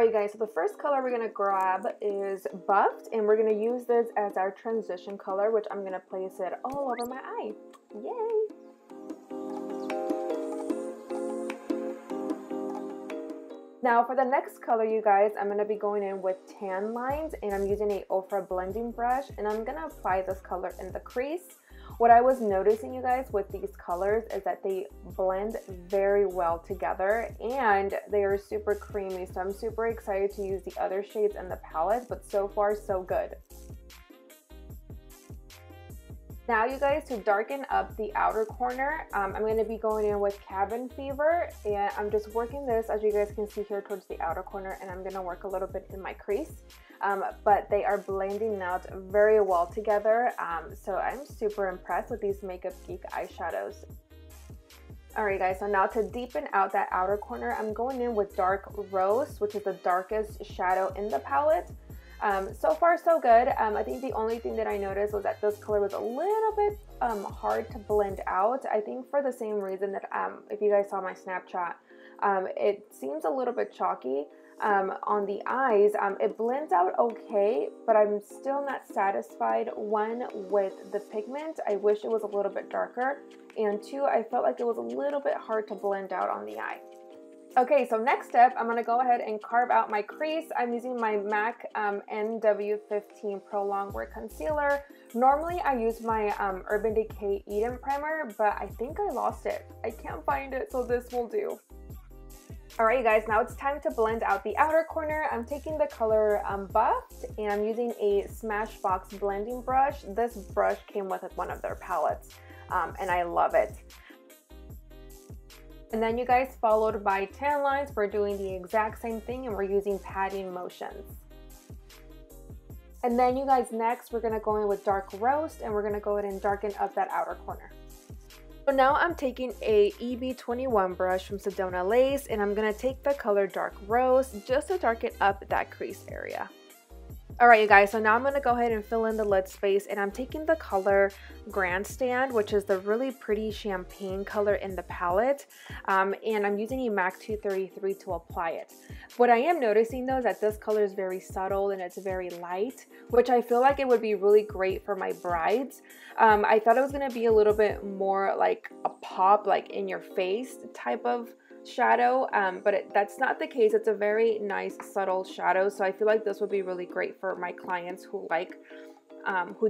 Alright guys, so the first color we're going to grab is Buffed, and we're going to use this as our transition color, which I'm going to place it all over my eye. Yay! Now for the next color, you guys, I'm going to be going in with Tan Lines, and I'm using a Ofra blending brush, and I'm going to apply this color in the crease. What I was noticing, you guys, with these colors is that they blend very well together and they are super creamy, so I'm super excited to use the other shades in the palette, but so far so good. Now, you guys, to darken up the outer corner, I'm going to be going in with Cabin Fever, and I'm just working this, as you guys can see here, towards the outer corner, and I'm going to work a little bit in my crease. But they are blending out very well together, so I'm super impressed with these Makeup Geek eyeshadows. Alright guys, so now to deepen out that outer corner, I'm going in with Dark Rose, which is the darkest shadow in the palette. So far so good. I think the only thing that I noticed was that this color was a little bit hard to blend out. I think for the same reason that if you guys saw my Snapchat, it seems a little bit chalky on the eyes. It blends out okay, but I'm still not satisfied, one, with the pigment. I wish it was a little bit darker, and two, I felt like it was a little bit hard to blend out on the eye. Okay, so next step, I'm going to go ahead and carve out my crease. I'm using my MAC NW15 Pro Longwear Concealer. Normally, I use my Urban Decay Eden Primer, but I think I lost it. I can't find it, so this will do. Alright, you guys, now it's time to blend out the outer corner. I'm taking the color Buffed, and I'm using a Smashbox blending brush. This brush came with one of their palettes, and I love it. And then, you guys, followed by Tan Lines. We're doing the exact same thing, and we're using patting motions. And then, you guys, next we're going to go in with Dark Roast, and we're going to go ahead and darken up that outer corner. So now I'm taking a EB21 brush from Sedona Lace, and I'm going to take the color Dark Rose just to darken up that crease area. Alright, you guys, so now I'm going to go ahead and fill in the lid space, and I'm taking the color Grandstand, which is the really pretty champagne color in the palette, and I'm using a MAC 233 to apply it. What I am noticing, though, is that this color is very subtle and it's very light, which I feel like it would be really great for my brides. I thought it was going to be a little bit more like a pop, like in your face type of shadow, but that's not the case. It's a very nice subtle shadow, so I feel like this would be really great for my clients who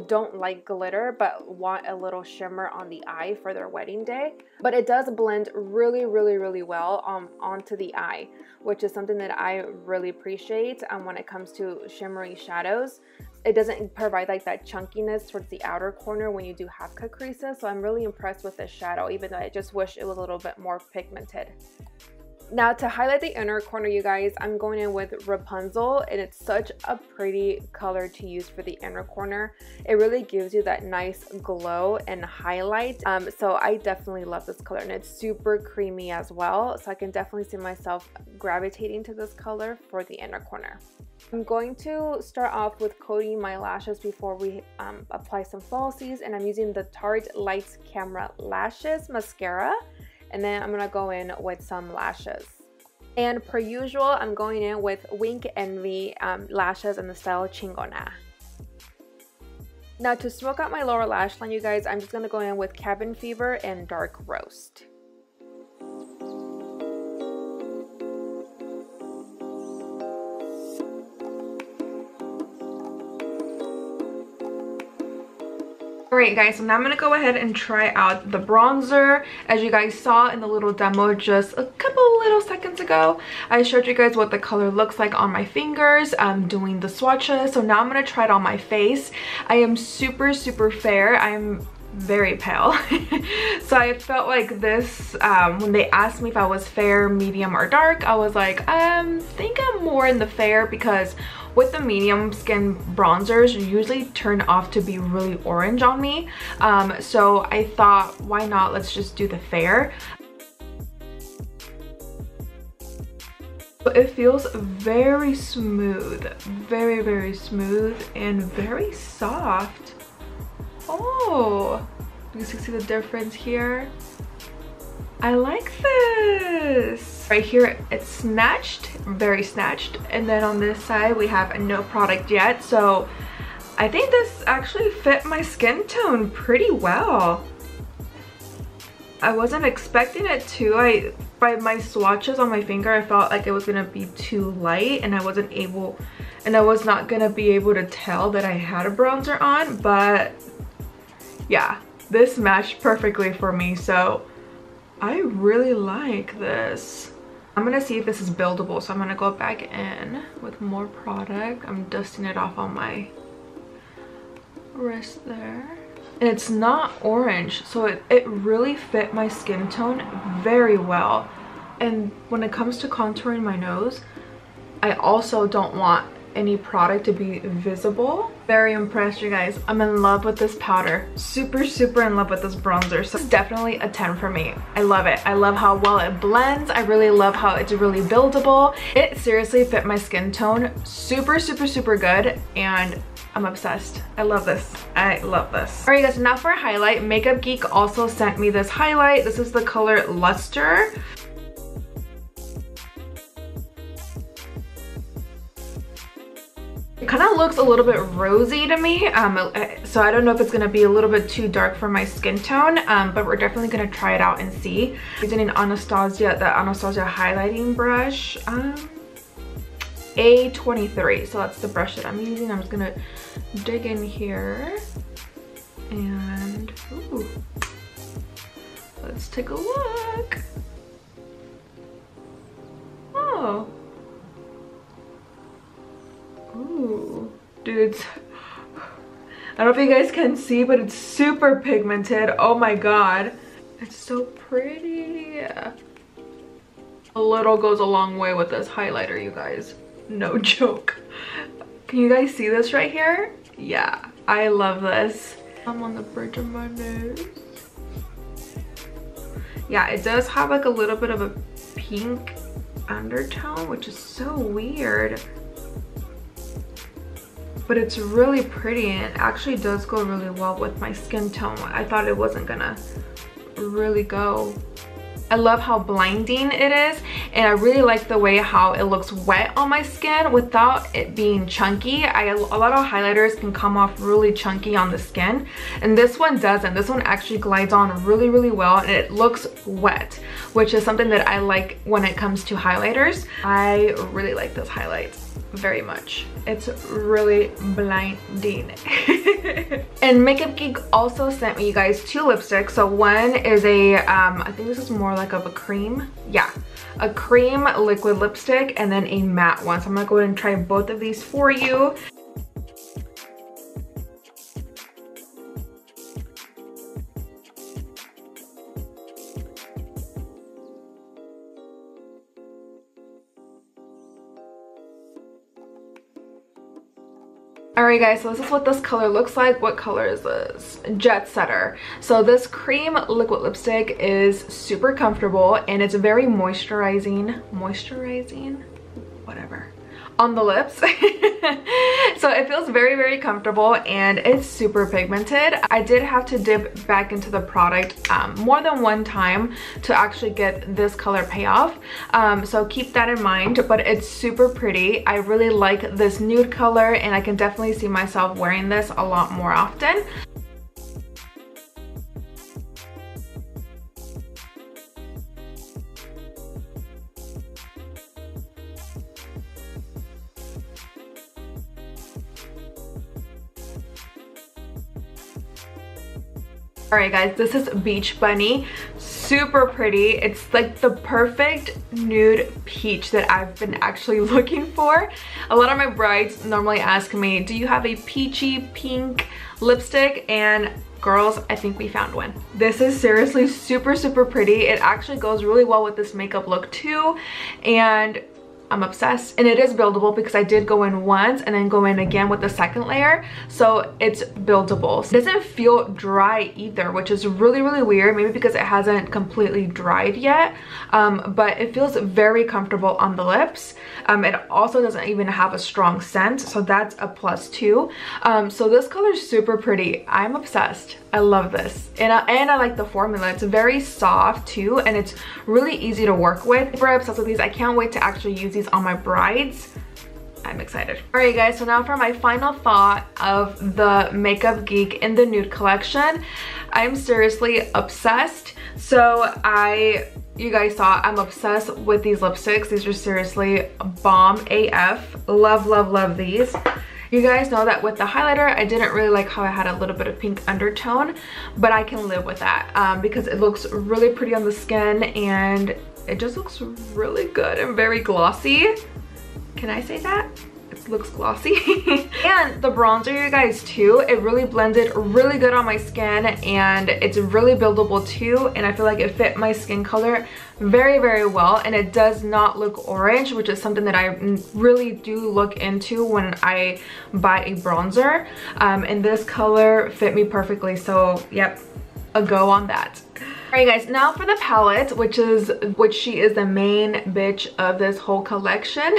don't like glitter but want a little shimmer on the eye for their wedding day. But it does blend really well onto the eye, which is something that I really appreciate when it comes to shimmery shadows. It doesn't provide like that chunkiness towards the outer corner when you do half cut creases, so I'm really impressed with this shadow, even though I just wish it was a little bit more pigmented. Now, to highlight the inner corner, you guys, I'm going in with Rapunzel, and it's such a pretty color to use for the inner corner. It really gives you that nice glow and highlight, so I definitely love this color, and it's super creamy as well, so I can definitely see myself gravitating to this color for the inner corner. I'm going to start off with coating my lashes before we apply some falsies, and I'm using the Tarte Lights Camera Lashes Mascara, and then I'm going to go in with some lashes. And per usual, I'm going in with Wink Envy lashes in the style Chingona. Now, to smoke out my lower lash line, you guys, I'm just going to go in with Cabin Fever and Dark Roast. Alright guys, so now I'm going to go ahead and try out the bronzer. As you guys saw in the little demo just a couple little seconds ago, I showed you guys what the color looks like on my fingers doing the swatches. So now I'm going to try it on my face. I am super fair. I'm very pale. So I felt like this when they asked me if I was fair, medium, or dark, I was like, think I'm more in the fair, because with the medium skin bronzers usually turn off to be really orange on me. So I thought, why not, let's just do the fair. It feels very smooth, very smooth and very soft. Oh, you can see the difference here. I like this. Right here it's snatched, very snatched, and then on this side we have no product yet. So I think this actually fit my skin tone pretty well. I wasn't expecting it to. By my swatches on my finger, I felt like it was gonna be too light, and I was not gonna be able to tell that I had a bronzer on. But yeah, this matched perfectly for me, so I really like this. I'm gonna see if this is buildable, so I'm gonna go back in with more product. I'm dusting it off on my wrist there. And it's not orange, so it really fit my skin tone very well. And when it comes to contouring my nose, I also don't want any product to be visible. Very impressed, you guys. I'm in love with this powder. Super in love with this bronzer. So it's definitely a 10 for me. I love it. I love how well it blends. I really love how it's really buildable. It seriously fit my skin tone super good, and I'm obsessed. I love this. I love this. Alright guys, now for a highlight. Makeup Geek also sent me this highlight. This is the color Luster. It kind of looks a little bit rosy to me, so I don't know if it's going to be a little bit too dark for my skin tone, but we're definitely going to try it out and see. Using the Anastasia highlighting brush, A23, so that's the brush that I'm using. I'm just going to dig in here, and ooh, let's take a look. Oh. Ooh, dude, I don't know if you guys can see, but it's super pigmented. Oh my god, it's so pretty. A little goes a long way with this highlighter, you guys. No joke. Can you guys see this right here? Yeah, I love this. I'm on the bridge of my nose. Yeah, it does have like a little bit of a pink undertone, which is so weird. But it's really pretty, and it actually does go really well with my skin tone. I thought it wasn't gonna really go. I love how blinding it is, and I really like the way how it looks wet on my skin without it being chunky. A lot of highlighters can come off really chunky on the skin, and this one doesn't. This one actually glides on really well, and it looks wet, which is something that I like when it comes to highlighters. I really like this highlight very much. It's really blinding. And Makeup Geek also sent me, you guys, 2 lipsticks. So one is a I think this is more like of a cream, yeah, a cream liquid lipstick, and then a matte one. So I'm gonna go ahead and try both of these for you. Alright guys, so this is what this color looks like. What color is this? Jetsetter. So this cream liquid lipstick is super comfortable, and it's very moisturizing, whatever, on the lips. So it feels very comfortable, and it's super pigmented. I did have to dip back into the product more than one time to actually get this color payoff, so keep that in mind. But it's super pretty. I really like this nude color, and I can definitely see myself wearing this a lot more often. Alright guys, this is Beach Bunny. Super pretty. It's like the perfect nude peach that I've been actually looking for. A lot of my brides normally ask me, do you have a peachy pink lipstick? And girls, I think we found one. This is seriously super pretty. It actually goes really well with this makeup look too. And I'm obsessed. And it is buildable because I did go in once and then go in again with the second layer, so it's buildable. It doesn't feel dry either, which is really weird, maybe because it hasn't completely dried yet, but it feels very comfortable on the lips. It also doesn't even have a strong scent, so that's a plus too. So this color is super pretty. I'm obsessed. I love this, and I like the formula. It's very soft too, and it's really easy to work with. I'm very obsessed with these. I can't wait to actually use these on my brides. I'm excited. Alright guys, so now for my final thought of the Makeup Geek in the Nude collection. I'm seriously obsessed. So you guys saw, I'm obsessed with these lipsticks. These are seriously bomb AF. Love these. You guys know that with the highlighter, I didn't really like how I had a little bit of pink undertone, but I can live with that because it looks really pretty on the skin and it just looks really good and very glossy. Can I say that? It looks glossy. And the bronzer, you guys, too, it really blended really good on my skin, and it's really buildable too, and I feel like it fit my skin color very well, and it does not look orange, which is something that I really do look into when I buy a bronzer, and this color fit me perfectly, so yep, a go on that. Alright guys, now for the palette, which she is the main bitch of this whole collection.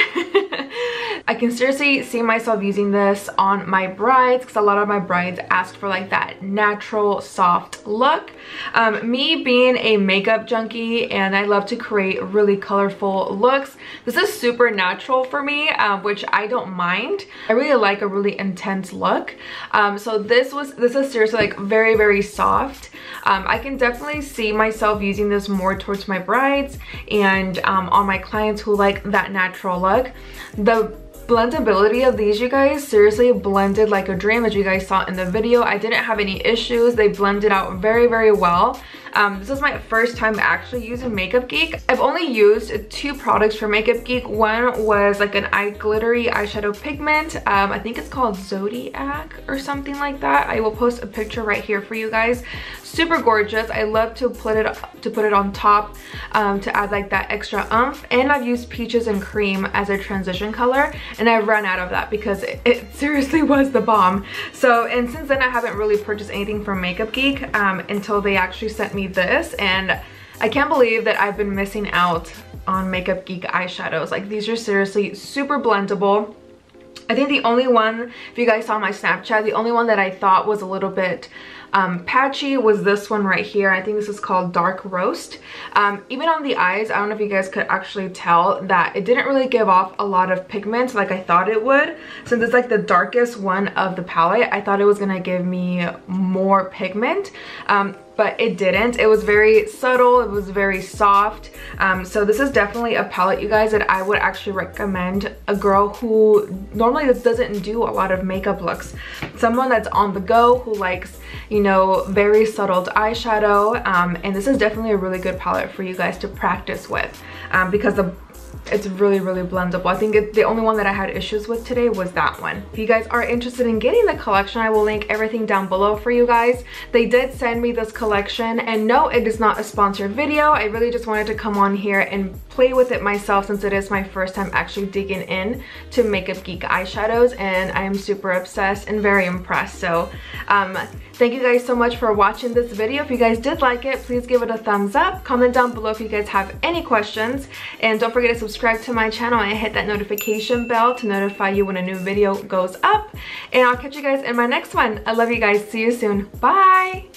I can seriously see myself using this on my brides because a lot of my brides asked for like that natural soft look. Me being a makeup junkie and I love to create really colorful looks, this is super natural for me, which I don't mind. I really like a really intense look. So this is seriously like very soft. I can definitely see myself using this more towards my brides and on my clients who like that natural look. The blendability of these, you guys, seriously blended like a dream, as you guys saw in the video. I didn't have any issues. They blended out very well. This is my first time actually using Makeup Geek. I've only used 2 products for Makeup Geek. One was like an glittery eyeshadow pigment. I think it's called Zodiac or something like that. I will post a picture right here for you guys. Super gorgeous. I love to put it on top to add like that extra oomph. And I've used Peaches and Cream as a transition color, and I ran out of that because it seriously was the bomb. So, and since then I haven't really purchased anything from Makeup Geek until they actually sent me this, and I can't believe that I've been missing out on Makeup Geek eyeshadows. Like, these are seriously super blendable. I think the only one, if you guys saw my Snapchat, the only one that I thought was a little bit patchy was this one right here. I think this is called Dark Roast. Even on the eyes, I don't know if you guys could actually tell that it didn't really give off a lot of pigment like I thought it would. Since it's like the darkest one of the palette, I thought it was gonna give me more pigment. But it didn't. It was very subtle, it was very soft. So this is definitely a palette, you guys, that I would actually recommend a girl who normally doesn't do a lot of makeup looks. Someone that's on the go, who likes, you know, very subtle eyeshadow. And this is definitely a really good palette for you guys to practice with because it's really blendable. I think the only one that I had issues with today was that one. If you guys are interested in getting the collection, I will link everything down below for you guys. They did send me this collection, and no, it is not a sponsored video. I really just wanted to come on here and play with it myself since it is my first time actually digging in to Makeup Geek eyeshadows, and I am super obsessed and very impressed. So thank you guys so much for watching this video. If you guys did like it, please give it a thumbs up. Comment down below if you guys have any questions, and don't forget to subscribe to my channel and hit that notification bell to notify you when a new video goes up. And I'll catch you guys in my next one. I love you guys. See you soon. Bye.